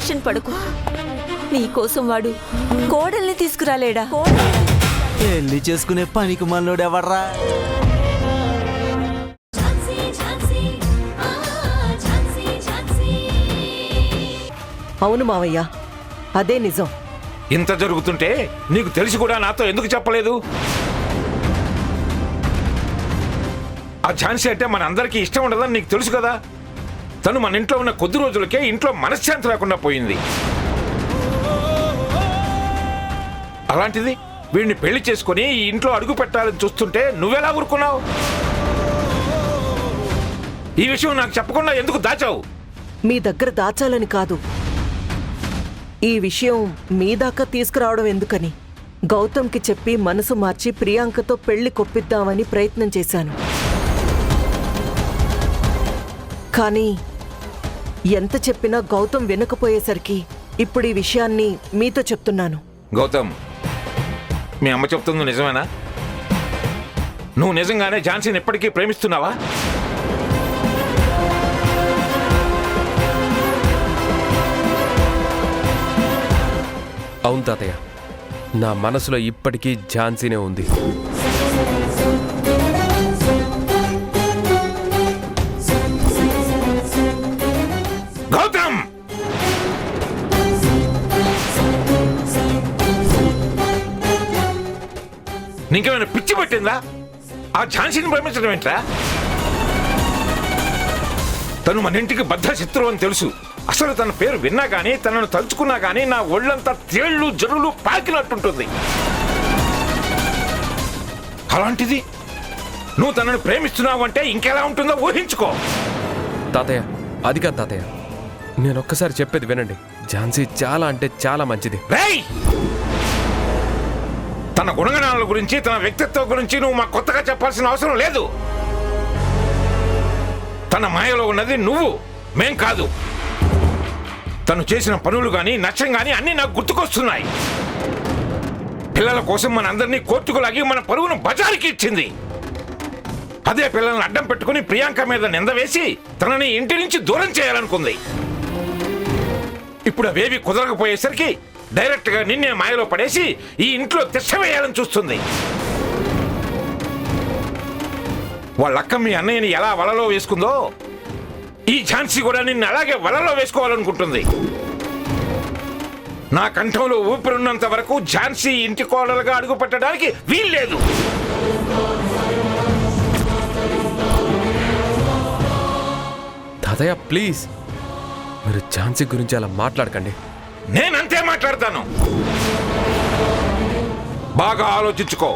Tension పడకు. నీకోసం వాడు కోడల్ని తీసుకురాలేడా? పెళ్లి చేసుకునే పనికి మనలోడు ఎవర్రా? అవును మావయ్య, అదే నిజం. ఇంత జరుగుతుంటే నీకు తెలిసి కూడా నాతో ఎందుకు చెప్పలేదు? ఆ ఝాన్సీ అంటే మన అందరికీ ఇష్టం ఉండదని నీకు తెలుసు కదా. తను మన ఇంట్లో ఉన్న కొద్ది రోజులకే ఇంట్లో మనశ్శాంతి లేకుండా పోయింది. అలాంటిది వీడిని పెళ్లి చేసుకుని ఈ ఇంట్లో అడుగు పెట్టాలని చూస్తుంటే నువ్వెలా ఊరుకున్నావు? ఈ విషయం నాకు చెప్పకుండా ఎందుకు దాచావు? మీ దగ్గర దాచాలని కాదు, ఈ విషయం మీ దాకా తీసుకురావడం ఎందుకని గౌతమ్కి చెప్పి మనసు మార్చి ప్రియాంకతో పెళ్లి కొప్పిద్దామని ప్రయత్నం చేశాను. కానీ ఎంత చెప్పినా గౌతమ్ వినకపోయేసరికి ఇప్పుడు ఈ విషయాన్ని మీతో చెప్తున్నాను. గౌతమ్, మీ అమ్మ చెప్తుంది నిజమేనా? నువ్వు నిజంగానే ఝాన్సీని ఎప్పటికీ ప్రేమిస్తున్నావా? అవును తాతయ్య, నా మనసులో ఇప్పటికీ ఝాన్సీనే ఉంది. గౌతమ్, నీకేమైనా పిచ్చి పట్టిందా? ఆ ఝాన్సీని ప్రేమించడం ఏంట్రా? తను మన ఇంటికి బద్ధ శత్రువు అని తెలుసు. అసలు తన పేరు విన్నా గానీ, తనను తలుచుకున్నా గానీ నా ఒళ్ళంతా తేళ్లు జరులు పాకినట్టుంటుంది. అలాంటిది నువ్వు తనను ప్రేమిస్తున్నావు అంటే ఇంకెలా ఉంటుందో ఊహించుకో. తాతయ్య, అది కాదు తాతయ్య, నేను ఒక్కసారి చెప్పేది వినండి. ఝాన్సీ చాలా అంటే చాలా మంచిది. రేయ్, తన గుణగణాల గురించి తన వ్యక్తిత్వం గురించి నువ్వు మాకు కొత్తగా చెప్పాల్సిన అవసరం లేదు. తన మాయలో ఉన్నది నువ్వు, మేం కాదు. తను చేసిన పనులు గాని నచ్చం గాని అన్నీ నాకు గుర్తుకొస్తున్నాయి. పిల్లల కోసం మన అందరినీ కోర్టుకు లాగి మన పరువును బజారుకి ఇచ్చింది. అదే పిల్లల్ని అడ్డం పెట్టుకుని ప్రియాంక మీద నింద వేసి తనని ఇంటి నుంచి దూరం చేయాలనుకుంది. ఇప్పుడు అవేవి కుదరకపోయేసరికి డైరెక్ట్ గా నిన్నే మాయలో పడేసి ఈ ఇంట్లో తిష్టవేయాలని చూస్తుంది. వాళ్ళక్క మీ అన్నయ్యని ఎలా వలలో వేసుకుందో ఈ ఝాన్సీ కూడా నిన్ను అలాగే వలలో వేసుకోవాలనుకుంటుంది. నా కంఠంలో ఊపిరున్నంత వరకు ఝాన్సీ ఇంటి కోడలుగా అడుగు పెట్టడానికి వీల్లేదు. తాతయ్య ప్లీజ్, మీరు ఝాన్సీ గురించి అలా మాట్లాడకండి. నేనంతే మాట్లాడతాను. బాగా ఆలోచించుకో.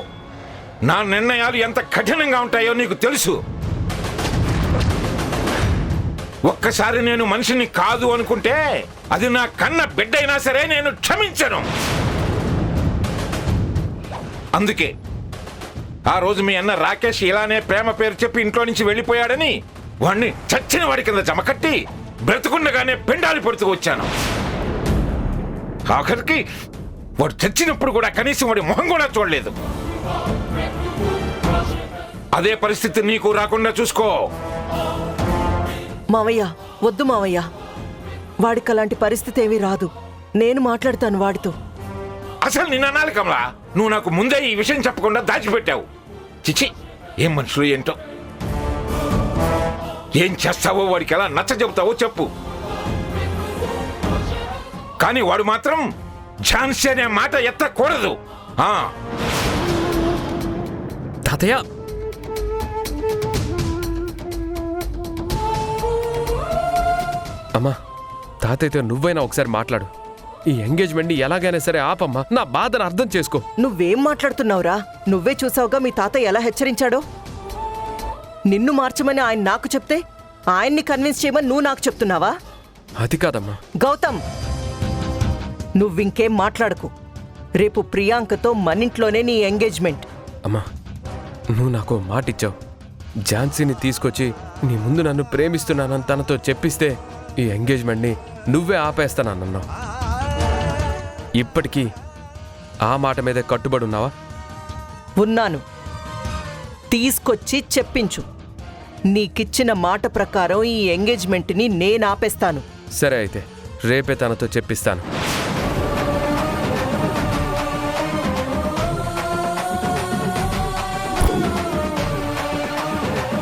నా నిర్ణయాలు ఎంత కఠినంగా ఉంటాయో నీకు తెలుసు. ఒక్కసారి నేను మనిషిని కాదు అనుకుంటే అది నా కన్న బిడ్డైనా సరే నేను క్షమించను. అందుకే ఆ రోజు మీ అన్న రాకేష్ ఇలానే ప్రేమ పేరు చెప్పి ఇంట్లో నుంచి వెళ్ళిపోయాడని వాడిని చచ్చిన వాడి కింద జమకట్టి బ్రతుకుండగానే పిండాలి పడుతూ వచ్చాను. ఆఖరికి వాడు చచ్చినప్పుడు కూడా కనీసం వాడి మొహం కూడా చూడలేదు. అదే పరిస్థితి నీకు రాకుండా చూసుకో. మావయ్య, వద్దు మావయ్య, వాడికి అలాంటి పరిస్థితి ఏమీ రాదు. నేను మాట్లాడతాను వాడితో. అసలు నిన్న అనాలి కమలా, నువ్వు నాకు ముందే ఈ విషయం చెప్పకుండా దాచిపెట్టావు. చిచి, ఏం మనుషులు ఏంటో. ఏం చేస్తావో వాడికి ఎలా నచ్చ చెబుతావో చెప్పు. కానీ వాడు మాత్రం ఝాన్సీ అనే మాట ఎత్తకూడదు. తాతయ్య, అమ్మా, తాతయ్యతో నువ్వైనా ఒకసారి మాట్లాడు. ఈ ఎంగేజ్మెంట్ని ఎలాగైనా సరే ఆపమ్మా. నా బాధను అర్థం చేసుకో. నువ్వేం మాట్లాడుతున్నావురా? నువ్వే చూసావుగా మీ తాత ఎలా హెచ్చరించాడో. నిన్ను మార్చమని ఆయన నాకు చెప్తే ఆయన్ని కన్విన్స్ చేయమని నువ్వు నాకు చెప్తున్నావా? అది కాదమ్మా. గౌతమ్, నువ్వింకేం మాట్లాడకు. రేపు ప్రియాంకతో మనింట్లోనే నీ ఎంగేజ్మెంట్. అమ్మా, నువ్వు నాకు మాట ఇచ్చావు. ఝాన్సీని తీసుకొచ్చి నీ ముందు నన్ను ప్రేమిస్తున్నానని తనతో చెప్పిస్తే ఈ ఎంగేజ్మెంట్ని నువ్వే ఆపేస్తానన్నావు. ఇప్పటికీ ఆ మాట మీదే కట్టుబడి ఉన్నావా? ఉన్నాను. తీసుకొచ్చి చెప్పించు. నీకిచ్చిన మాట ప్రకారం ఈ ఎంగేజ్మెంట్ని నేను ఆపేస్తాను. సరే అయితే రేపే తనతో చెప్పిస్తాను.